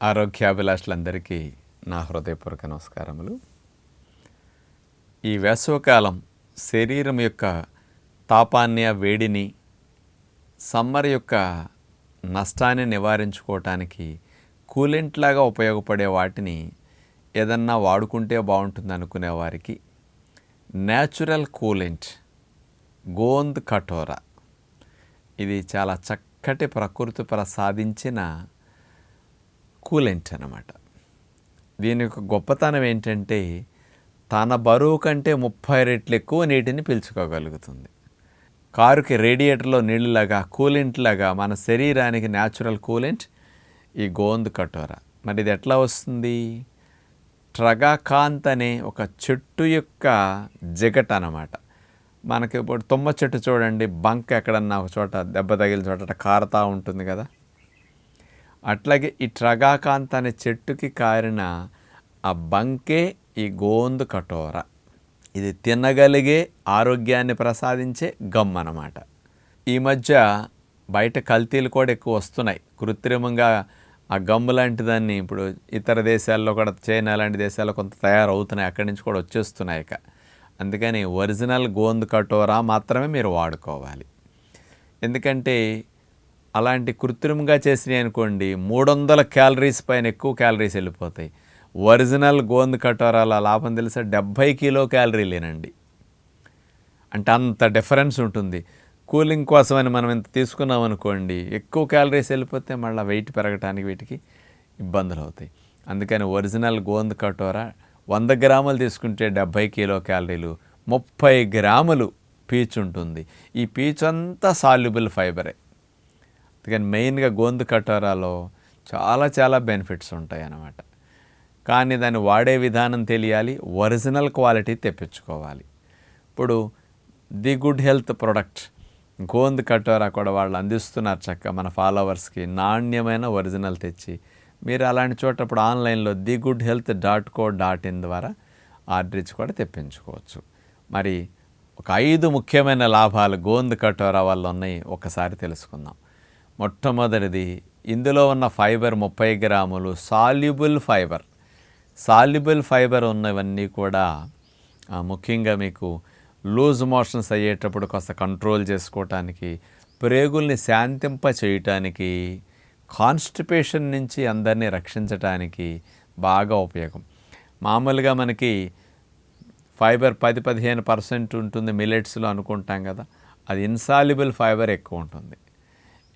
ఆరోగ్యాభిలాషులందరికీ నా హృదయపూర్వక నమస్కారములు. ఈ వేసవికాలం శరీరం యొక్క తాపాన్ని, వేడిని, సమ్మర్ యొక్క నష్టాన్ని నివారించుకోవటానికి కూలెంట్ లాగా ఉపయోగపడే వాటిని ఏదన్నా వాడుకుంటే బాగుంటుంది అనుకునే వారికి న్యాచురల్ కూలెంట్ గోంద్ కటోరా ఇది చాలా చక్కటి ప్రకృతి ప్రసాదించిన కూలెంట్ అన్నమాట. దీని యొక్క గొప్పతనం ఏంటంటే తన బరువు కంటే 30 రెట్లు ఎక్కువ నీటిని పీల్చుకోగలుగుతుంది. కారుకి రేడియేటర్లో నీళ్ళలాగా కూలెంట్ లాగా మన శరీరానికి న్యాచురల్ కూలెంట్ ఈ గోంద్ కటోరా. మరి ఇది ఎట్లా వస్తుంది? ట్రగాకాంత్ అనే ఒక చెట్టు యొక్క జిగట అన్నమాట. మనకి ఇప్పుడు తుమ్మ చెట్టు చూడండి, బంక్ ఎక్కడన్నా ఒక చోట దెబ్బ తగిలిన చోట కారుతూ ఉంటుంది కదా. అట్లాగే ఈ ట్రగాకాంత్ అనే చెట్టుకి కారిన ఆ బంకే ఈ గోంద్ కటోరా. ఇది తినగలిగే ఆరోగ్యాన్ని ప్రసాదించే గమ్ అన్నమాట. ఈ మధ్య బయట కల్తీలు కూడా ఎక్కువ వస్తున్నాయి. కృత్రిమంగా ఆ గమ్ము లాంటి దాన్ని ఇప్పుడు ఇతర దేశాల్లో కూడా, చైనా లాంటి దేశాల్లో కొంత తయారవుతున్నాయి, అక్కడి నుంచి కూడా వచ్చేస్తున్నాయి. అందుకని ఒరిజినల్ గోంద్ కటోరా మాత్రమే మీరు వాడుకోవాలి. ఎందుకంటే అలాంటి కృత్రిమంగా చేసినాయి అనుకోండి 300 క్యాలరీస్ పైన ఎక్కువ క్యాలరీస్ వెళ్ళిపోతాయి. ఒరిజినల్ గోంద్ కటోరాల లాభం తెలుసా? 70 కిలో క్యాలరీలేనండి. అంటే అంత డిఫరెన్స్ ఉంటుంది. కూలింగ్ కోసమని మనం ఇంత తీసుకున్నాం అనుకోండి, ఎక్కువ క్యాలరీస్ వెళ్ళిపోతే మళ్ళీ వెయిట్ పెరగటానికి వీటికి ఇబ్బందులు అవుతాయి. అందుకని ఒరిజినల్ గోంద్ కటోరా 100 గ్రాములు తీసుకుంటే 70 కిలో క్యాలరీలు, 30 గ్రాములు పీచు ఉంటుంది. ఈ పీచు అంతా సాల్యుబుల్ ఫైబరే. అందుకని మెయిన్గా గోంద్ కటోరాలో చాలా బెనిఫిట్స్ ఉంటాయి అన్నమాట. కానీ దాన్ని వాడే విధానం తెలియాలి, ఒరిజినల్ క్వాలిటీ తెప్పించుకోవాలి. ఇప్పుడు ది గుడ్ హెల్త్ ప్రొడక్ట్ గోంద్ కటోరా కూడా వాళ్ళు అందిస్తున్నారు చక్కగా మన ఫాలోవర్స్కి. నాణ్యమైన ఒరిజినల్ తెచ్చి మీరు అలాంటి చోట ఇప్పుడు ఆన్లైన్లో thegoodhealth.co.in ద్వారా ఆర్డర్ ఇచ్చి కూడా తెప్పించుకోవచ్చు. మరి ఒక 5 ముఖ్యమైన లాభాలు గోంద్ కటోరా వల్ల ఉన్నాయి, ఒకసారి తెలుసుకుందాం. మొట్టమొదటిది, ఇందులో ఉన్న ఫైబర్ 30 గ్రాములు సాల్యుబుల్ ఫైబర్. సాల్యుబుల్ ఫైబర్ ఉన్నవన్నీ కూడా ముఖ్యంగా మీకు లూజ్ మోషన్స్ అయ్యేటప్పుడు కాస్త కంట్రోల్ చేసుకోవటానికి, ప్రేగుల్ని శాంతింప చేయటానికి, కాన్స్టిపేషన్ నుంచి అందరినీ రక్షించటానికి బాగా ఉపయోగం. మామూలుగా మనకి ఫైబర్ 10-15% ఉంటుంది మిల్లెట్స్లో అనుకుంటాం కదా, అది ఇన్సాల్యుబుల్ ఫైబర్ ఎక్కువ ఉంటుంది.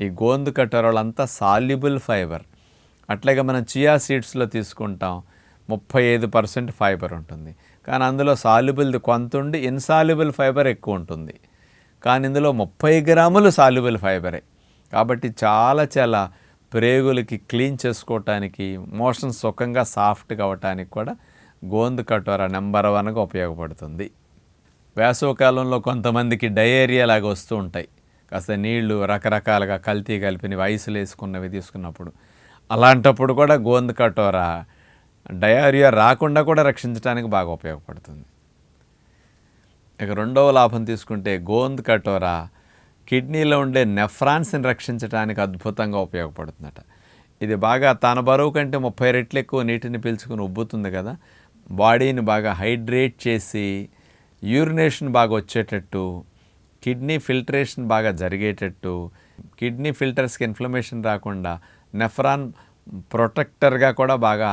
ఈ గోంద్ కటోరాలు అంతా సాల్యుబుల్ ఫైబర్. అట్లాగే మనం చియా సీడ్స్లో తీసుకుంటాం, 35% ఫైబర్ ఉంటుంది. కానీ అందులో సాల్యుబుల్ది కొంత ఉండి ఇన్సాల్యుబుల్ ఫైబర్ ఎక్కువ ఉంటుంది. కానీ ఇందులో 30 గ్రాములు సాల్యుబుల్ ఫైబరే. కాబట్టి చాలా ప్రేగులకి క్లీన్ చేసుకోవటానికి, మోషన్స్ సుఖంగా సాఫ్ట్గా అవ్వటానికి కూడా గోంద్ కటోరా నెంబర్ 1గా ఉపయోగపడుతుంది. వేసవికాలంలో కొంతమందికి డయేరియా లాగా వస్తూ ఉంటాయి. కాస్త నీళ్లు రకరకాలుగా కల్తీ కలిపినవి, ఐసులు వేసుకున్నవి తీసుకున్నప్పుడు, అలాంటప్పుడు కూడా గోంద్ కటోరా డయేరియా రాకుండా కూడా రక్షించడానికి బాగా ఉపయోగపడుతుంది. ఇక రెండవ లాభం తీసుకుంటే గోంద్ కటోరా కిడ్నీలో ఉండే నెఫ్రాన్స్ని రక్షించడానికి అద్భుతంగా ఉపయోగపడుతుందట. ఇది బాగా తన బరువు కంటే 30 రెట్లు ఎక్కువ నీటిని పీల్చుకుని ఉబ్బుతుంది కదా, బాడీని బాగా హైడ్రేట్ చేసి యూరినేషన్ బాగా వచ్చేటట్టు, కిడ్నీ ఫిల్టరేషన్ బాగా జరిగేటట్టు, కిడ్నీ ఫిల్టర్స్కి ఇన్ఫ్లమేషన్ రాకుండా నెఫ్రాన్ ప్రొటెక్టర్గా కూడా బాగా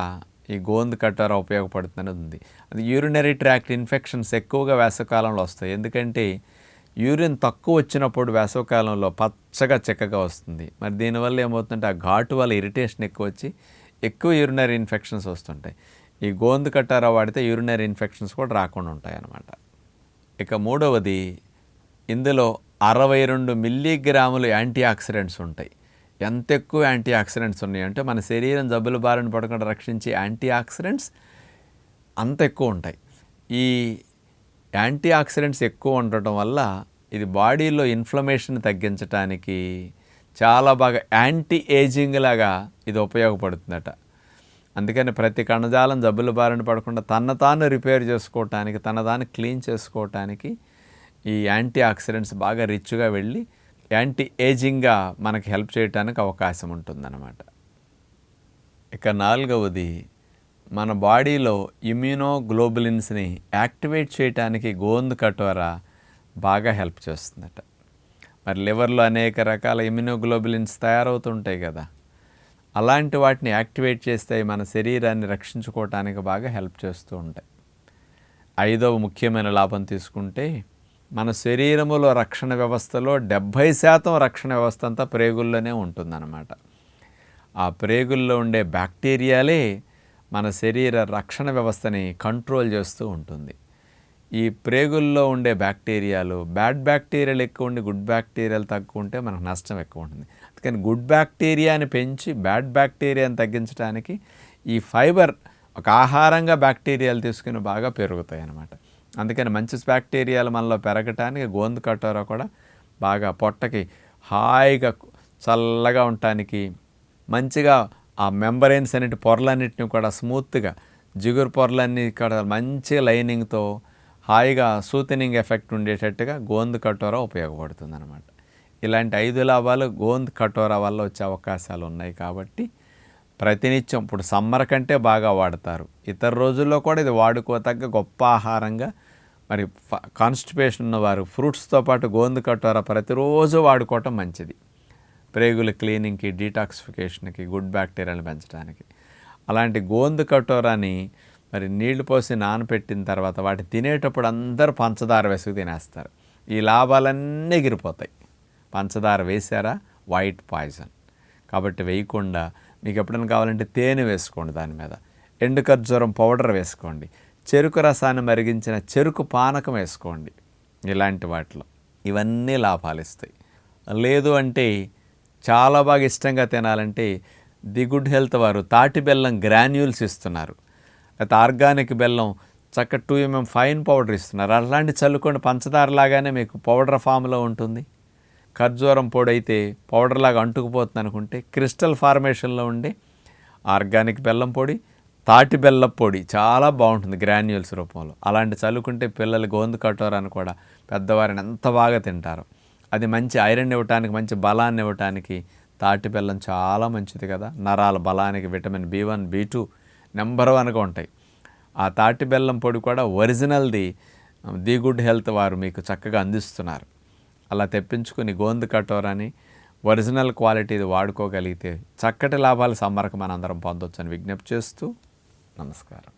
ఈ గోంద్ కటోరా ఉపయోగపడుతుందని ఉంది. అది యూరినరీ ట్రాక్ట్ ఇన్ఫెక్షన్స్ ఎక్కువగా వేసవికాలంలో వస్తాయి. ఎందుకంటే యూరిన్ తక్కువ వచ్చినప్పుడు వేసవికాలంలో పచ్చగా చిక్కగా వస్తుంది. మరి దీనివల్ల ఏమవుతుందంటే ఆ ఘాటు వల్ల ఇరిటేషన్ ఎక్కువ వచ్చి ఎక్కువ యూరినరీ ఇన్ఫెక్షన్స్ వస్తుంటాయి. ఈ గోంద్ కటోరా వాడితే యూరినరీ ఇన్ఫెక్షన్స్ కూడా రాకుండా ఉంటాయి అన్నమాట. ఇక మూడవది, ఇందులో 62 మిల్లీగ్రాములు యాంటీ ఆక్సిడెంట్స్ ఉంటాయి. ఎంత ఎక్కువ యాంటీ ఆక్సిడెంట్స్ ఉన్నాయంటే మన శరీరం జబ్బుల బారిన పడకుండా రక్షించే యాంటీ ఆక్సిడెంట్స్ అంత ఎక్కువ ఉంటాయి. ఈ యాంటీ ఆక్సిడెంట్స్ ఎక్కువ ఉండటం వల్ల ఇది బాడీలో ఇన్ఫ్లమేషన్ తగ్గించడానికి చాలా బాగా యాంటీ ఏజింగ్ లాగా ఇది ఉపయోగపడుతుందట. అందుకని ప్రతి కణజాలం జబ్బుల బారిన పడకుండా తాను రిపేర్ చేసుకోవటానికి, తాను క్లీన్ చేసుకోవటానికి ఈ యాంటీ ఆక్సిడెంట్స్ బాగా రిచ్గా వెళ్ళి యాంటీ ఏజింగ్గా మనకి హెల్ప్ చేయడానికి అవకాశం ఉంటుందన్నమాట. ఇక నాలుగవది, మన బాడీలో ఇమ్యూనోగ్లోబులిన్స్ని యాక్టివేట్ చేయడానికి గోందు కటోర బాగా హెల్ప్ చేస్తుందట. మరి లివర్లో అనేక రకాల ఇమ్యూనోగ్లోబులిన్స్ తయారవుతుంటాయి కదా, అలాంటి వాటిని యాక్టివేట్ చేస్తే మన శరీరాన్ని రక్షించుకోవటానికి బాగా హెల్ప్ చేస్తూ ఉంటాయి. ఐదవ ముఖ్యమైన లాభం తీసుకుంటే, మన శరీరములో రక్షణ వ్యవస్థలో 70% రక్షణ వ్యవస్థ అంతా ప్రేగుల్లోనే ఉంటుందన్నమాట. ఆ ప్రేగుల్లో ఉండే బ్యాక్టీరియాలే మన శరీర రక్షణ వ్యవస్థని కంట్రోల్ చేస్తూ ఉంటుంది. ఈ ప్రేగుల్లో ఉండే బ్యాక్టీరియాలు, బ్యాడ్ బ్యాక్టీరియాలు ఎక్కువ ఉండి గుడ్ బ్యాక్టీరియాలు తక్కువ ఉంటే మనకు నష్టం ఎక్కువ ఉంటుంది. అందుకని గుడ్ బ్యాక్టీరియాని పెంచి బ్యాడ్ బ్యాక్టీరియాని తగ్గించడానికి ఈ ఫైబర్ ఒక ఆహారంగా బ్యాక్టీరియాలు తీసుకుని బాగా పెరుగుతాయి అన్నమాట. అందుకని మంచి బ్యాక్టీరియాలు మనలో పెరగటానికి గోందు కటోర కూడా బాగా పొట్టకి హాయిగా చల్లగా ఉండటానికి, మంచిగా ఆ మెంబరెన్స్ అనేటి పొరలన్నింటినీ కూడా స్మూత్గా, జిగురు పొరలన్నీ కూడా మంచి లైనింగ్తో హాయిగా సూతనింగ్ ఎఫెక్ట్ ఉండేటట్టుగా గోందు కటోర ఉపయోగపడుతుంది అన్నమాట. ఇలాంటి 5 లాభాలు గోందు కటోర వల్ల వచ్చే అవకాశాలు ఉన్నాయి. కాబట్టి ప్రతినిత్యం, ఇప్పుడు సమ్మర్ కంటే బాగా వాడతారు, ఇతర రోజుల్లో కూడా ఇది వాడుకోతగ్గ గొప్ప ఆహారంగా. మరి కాన్స్టిపేషన్ ఉన్నవారు ఫ్రూట్స్తో పాటు గోందు కటోర ప్రతిరోజు వాడుకోవటం మంచిది. ప్రేగుల క్లీనింగ్కి, డీటాక్సిఫికేషన్కి, గుడ్ బ్యాక్టీరియాలను పెంచడానికి. అలాంటి గోందు కటోరాని మరి నీళ్లు పోసి నానపెట్టిన తర్వాత వాటిని తినేటప్పుడు అందరూ పంచదార వేసుకు తినేస్తారు. ఈ లాభాలన్నీ ఎగిరిపోతాయి. పంచదార వేసారా వైట్ పాయిజన్. కాబట్టి వేయకుండా మీకు ఎప్పుడైనా కావాలంటే తేనె వేసుకోండి, దాని మీద ఎండు ఖర్జూరం పౌడర్ వేసుకోండి, చెరుకు రసాన్ని మరిగించిన చెరుకు పానకం వేసుకోండి. ఇలాంటి వాటిలో ఇవన్నీ లాభాలు ఇస్తాయి. లేదు అంటే చాలా బాగా ఇష్టంగా తినాలంటే ది గుడ్ హెల్త్ వారు తాటి బెల్లం గ్రాన్యూల్స్ ఇస్తున్నారు. అయితే ఆర్గానిక్ బెల్లం చక్క 2 mm ఫైన్ పౌడర్ ఇస్తున్నారు. అలాంటి చల్లుకొని పంచదార లాగానే మీకు పౌడర్ ఫామ్లో ఉంటుంది. ఖర్జూరం పొడి అయితే పౌడర్ లాగా అంటుకుపోతుంది అనుకుంటే క్రిస్టల్ ఫార్మేషన్లో ఉండే ఆర్గానిక్ బెల్లం పొడి, తాటి బెల్లం పొడి చాలా బాగుంటుంది గ్రాన్యూల్స్ రూపంలో. అలాంటి చల్లుకుంటే పిల్లలు గోందు కటోరాని కూడా పెద్దవారిని ఎంత బాగా తింటారు. అది మంచి ఐరన్ ఇవ్వటానికి, మంచి బలాన్ని ఇవ్వటానికి తాటి బెల్లం చాలా మంచిది కదా. నరాల బలానికి విటమిన్ B1, B2 నెంబర్ 1గా ఉంటాయి. ఆ తాటి బెల్లం పొడి కూడా ఒరిజినల్ది ది గుడ్ హెల్త్ వారు మీకు చక్కగా అందిస్తున్నారు. అలా తెప్పించుకుని గోందు కటోరాని ఒరిజినల్ క్వాలిటీది వాడుకోగలిగితే చక్కటి లాభాలు సమ్మర్కు మనందరం పొందొచ్చని విజ్ఞప్తి చేస్తూ నమస్కారం.